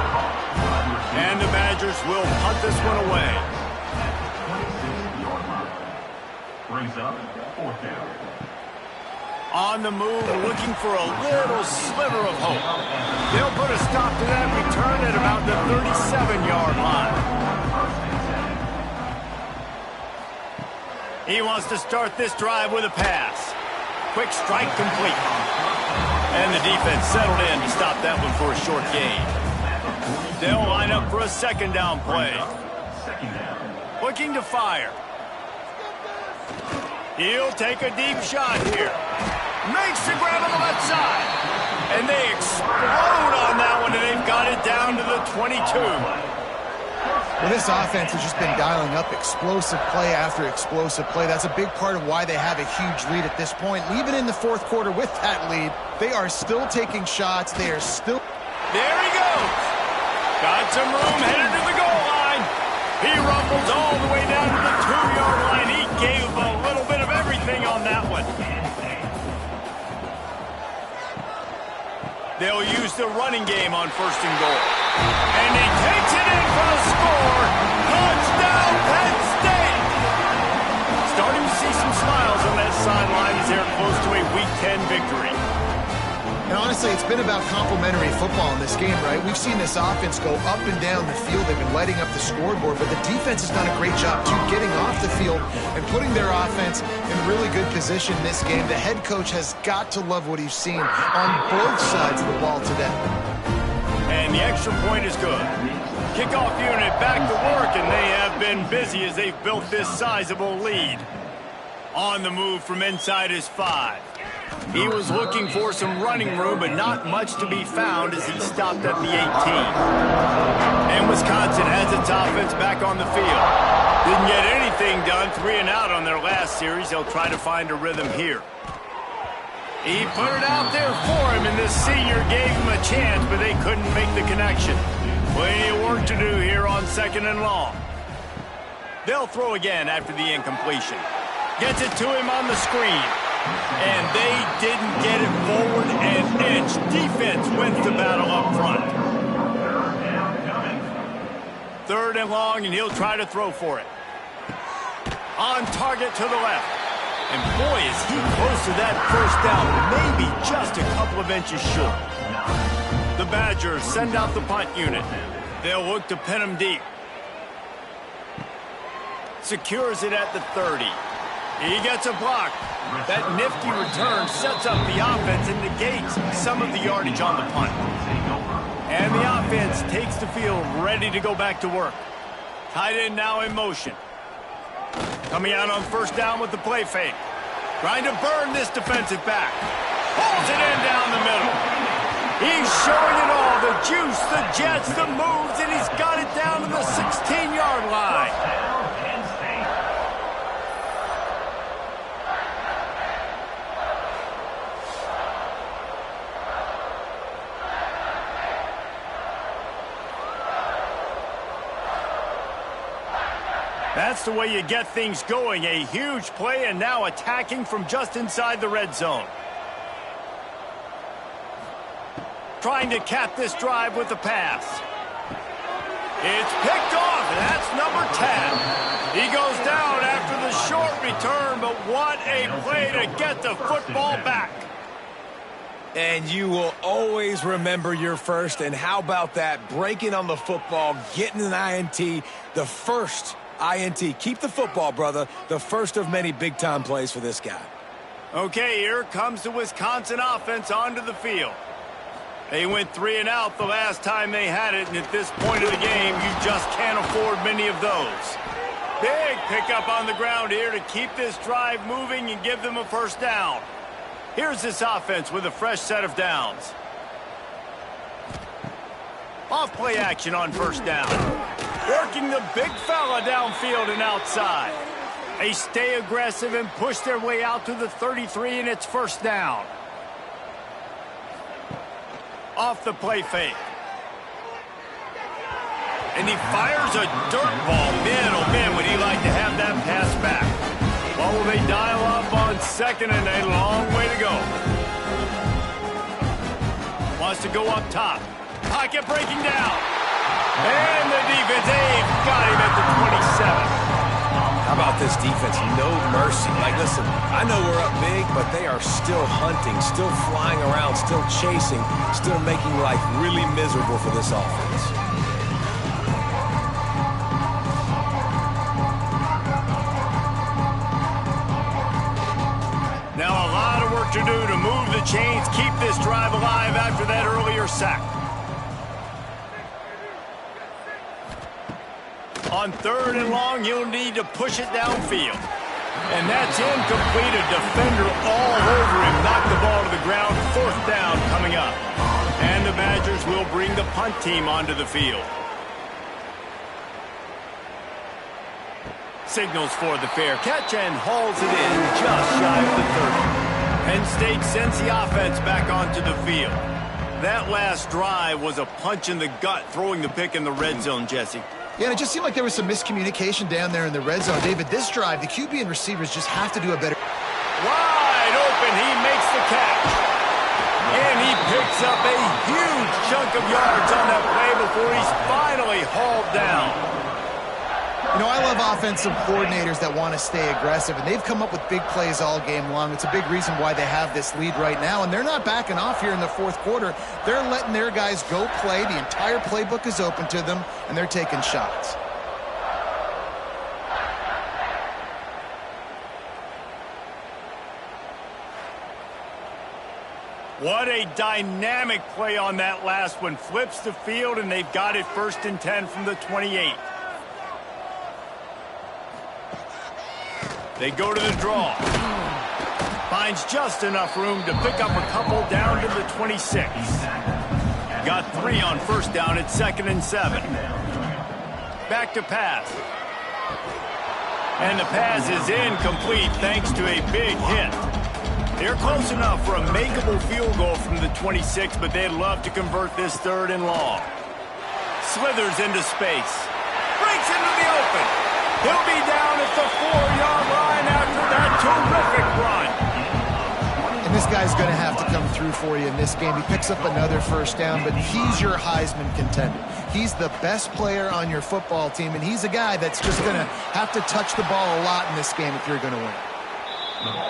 Speaker 1: And the Badgers will punt this one away.
Speaker 5: Brings up 4th down.
Speaker 1: On the move, looking for a little sliver of hope. They'll put a stop to that return at about the 37-yard line. He wants to start this drive with a pass. Quick strike complete. And the defense settled in to stop that one for a short gain. They'll line up for a 2nd down play. Looking to fire. He'll take a deep shot here. Makes the grab on the left side. And they explode on that one, and they've got it down to the 22.
Speaker 3: Well, this offense has just been dialing up explosive play after explosive play. That's a big part of why they have a huge lead at this point. And even in the 4th quarter with that lead, they are still taking shots. They are still...
Speaker 1: There he goes. Got some room, headed to the goal line. He rumbles all the way down to the 2-yard line. He gave a little bit of everything on that one. They'll use the running game on 1st and goal. And he takes it in for a score. Touchdown, Penn State! Starting to see some smiles on that sideline as they're close to a Week 10 victory.
Speaker 3: And honestly, it's been about complementary football in this game, right? We've seen this offense go up and down the field. They've been lighting up the scoreboard, but the defense has done a great job, too, getting off the field and putting their offense in really good position this game. The head coach has got to love what he's seen on both sides of the ball today.
Speaker 1: And the extra point is good. Kickoff unit back to work, and they have been busy as they've built this sizable lead. On the move from inside his 5. He was looking for some running room, but not much to be found as he stopped at the 18. And Wisconsin has its offense back on the field. Didn't get anything done, 3 and out on their last series. They'll try to find a rhythm here. He put it out there for him, and this senior gave him a chance, but they couldn't make the connection. Plenty of work to do here on 2nd and long. They'll throw again after the incompletion. Gets it to him on the screen. And they didn't get it forward an inch. Defense wins the battle up front. 3rd and long, and he'll try to throw for it. On target to the left. And boy, is he close to that 1st down. Maybe just a couple of inches short. The Badgers send out the punt unit. They'll look to pin him deep. Secures it at the 30. He gets a block. That nifty return sets up the offense and negates some of the yardage on the punt. And the offense takes the field ready to go back to work. Tight end now in motion. Coming out on 1st down with the play fake. Trying to burn this defensive back. Pulls it in down the middle. He's showing it all. The juice, the jets, the moves, and he's got it down to the 16-yard line. That's the way you get things going. A huge play, and now attacking from just inside the red zone. Trying to cap this drive with a pass. It's picked off, and that's number 10. He goes down after the short return, but what a play to get the football back.
Speaker 2: And you will always remember your first. And how about that? Breaking on the football, getting an INT, the first INT. Keep the football, brother. The first of many big-time plays for this guy.
Speaker 1: Okay, here comes the Wisconsin offense onto the field. They went 3 and out the last time they had it, and at this point of the game, you just can't afford many of those. Big pickup on the ground here to keep this drive moving and give them a 1st down. Here's this offense with a fresh set of downs. Off play action on 1st down. Working the big fella downfield and outside. They stay aggressive and push their way out to the 33, and it's 1st down. Off the play fake. And he fires a dirt ball. Man, oh man, would he like to have that pass back. Well, will they dial up on 2nd and a long way to go. Wants to go up top. Pocket breaking down. And the defense, they've got him at the 27.
Speaker 2: How about this defense? No mercy. Like, listen, I know we're up big, but they are still hunting, still flying around, still chasing, still making life really miserable for this offense.
Speaker 1: Now a lot of work to do to move the chains, keep this drive alive after that earlier sack. On 3rd and long, you'll need to push it downfield. And that's incomplete. A defender all over him. Knocked the ball to the ground. 4th down coming up. And the Badgers will bring the punt team onto the field. Signals for the fair catch and hauls it in just shy of the 30. Penn State sends the offense back onto the field. That last drive was a punch in the gut, throwing the pick in the red zone, Jesse.
Speaker 3: Yeah, and it just seemed like there was some miscommunication down there in the red zone. David, this drive, the QB and receivers just have to do a better...
Speaker 1: Wide open, he makes the catch. And he picks up a huge chunk of yards on that play before he's finally hauled down.
Speaker 3: You know, I love offensive coordinators that want to stay aggressive, and they've come up with big plays all game long. It's a big reason why they have this lead right now, and they're not backing off here in the fourth quarter. They're letting their guys go play. The entire playbook is open to them, and they're taking shots.
Speaker 1: What a dynamic play on that last one. Flips the field, and they've got it 1st and 10 from the 28. They go to the draw. Finds just enough room to pick up a couple down to the 26. Got 3 on 1st down at 2nd and 7. Back to pass. And the pass is incomplete thanks to a big hit. They're close enough for a makeable field goal from the 26, but they'd love to convert this 3rd and long. Slithers into space. Breaks into the open. He'll be down at the 4-yard line after that terrific run.
Speaker 3: And this guy's going to have to come through for you in this game. He picks up another 1st down, but he's your Heisman contender. He's the best player on your football team, and he's a guy that's just going to have to touch the ball a lot in this game if you're going to win.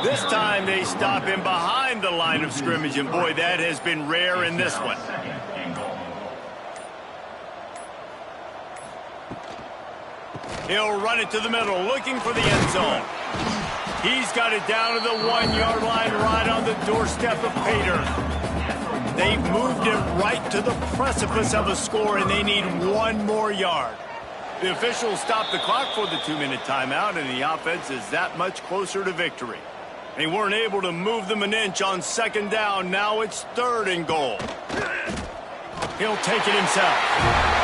Speaker 1: This time they stop him behind the line of scrimmage, and boy, that has been rare in this one. He'll run it to the middle, looking for the end zone. He's got it down to the 1-yard line, right on the doorstep of Pater. They've moved it right to the precipice of a score, and they need 1 more yard. The officials stopped the clock for the 2-minute timeout, and the offense is that much closer to victory. They weren't able to move them an inch on 2nd down. Now it's 3rd and goal. He'll take it himself.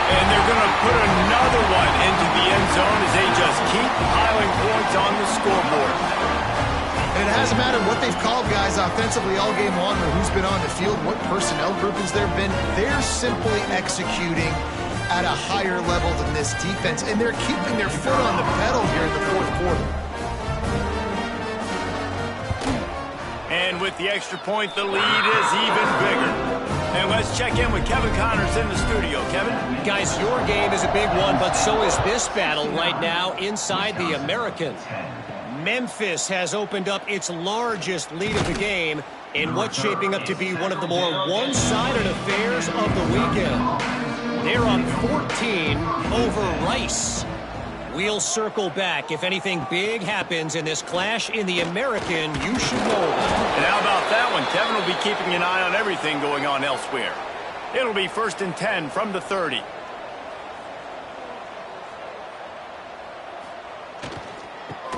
Speaker 1: And they're going to put another one into the end zone as they just keep piling points on the scoreboard.
Speaker 3: And it hasn't mattered what they've called guys offensively all game long or who's been on the field, what personnel groupings there have been. They're simply executing at a higher level than this defense, and they're keeping their foot on the pedal here in the 4th quarter.
Speaker 1: And with the extra point, the lead is even bigger. And let's check in with Kevin Connors in the studio. Kevin?
Speaker 4: Guys, your game is a big one, but so is this battle right now inside the American. Memphis has opened up its largest lead of the game in what's shaping up to be one of the more one-sided affairs of the weekend. They're up 14 over Rice. We'll circle back. If anything big happens in this clash in the American, you should know that.
Speaker 1: And how about that one? Kevin will be keeping an eye on everything going on elsewhere. It'll be 1st and 10 from the 30.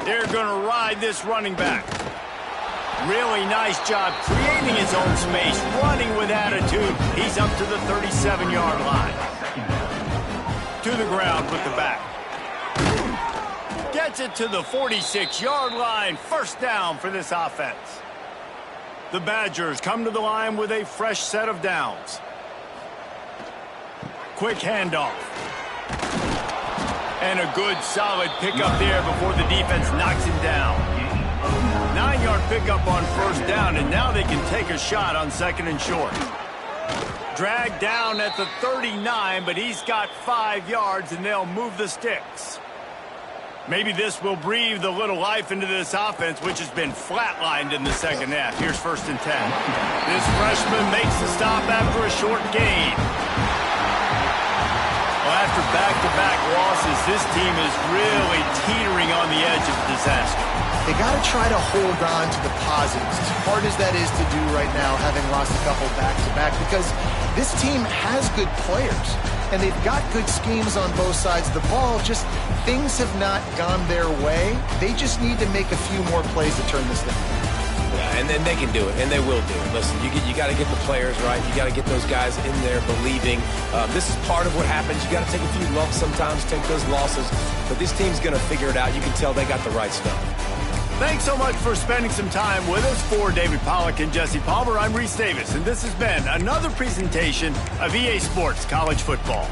Speaker 1: They're going to ride this running back. Really nice job creating his own space, running with attitude. He's up to the 37-yard line. To the ground with the back. Gets it to the 46-yard line. 1st down for this offense. The Badgers come to the line with a fresh set of downs. Quick handoff. And a good solid pickup there before the defense knocks him down. 9-yard pickup on 1st down, and now they can take a shot on 2nd and short. Dragged down at the 39, but he's got 5 yards, and they'll move the sticks. Maybe this will breathe a little life into this offense, which has been flatlined in the 2nd half. Here's 1st and 10. This freshman makes the stop after a short gain. Well, after back-to-back losses, this team is really teetering on the edge of disaster.
Speaker 3: They got to try to hold on to the positives, as hard as that is to do right now, having lost a couple back-to-back, because this team has good players, and they've got good schemes on both sides of the ball. Just things have not gone their way. They just need to make a few more plays to turn this thing around.
Speaker 2: Yeah, and then they can do it, and they will do it. Listen, you got to get the players right. You got to get those guys in there believing. This is part of what happens. You got to take a few lumps sometimes, take those losses, but this team's going to figure it out. You can tell they got the right stuff.
Speaker 1: Thanks so much for spending some time with us. For David Pollack and Jesse Palmer, I'm Reese Davis, and this has been another presentation of EA Sports College Football.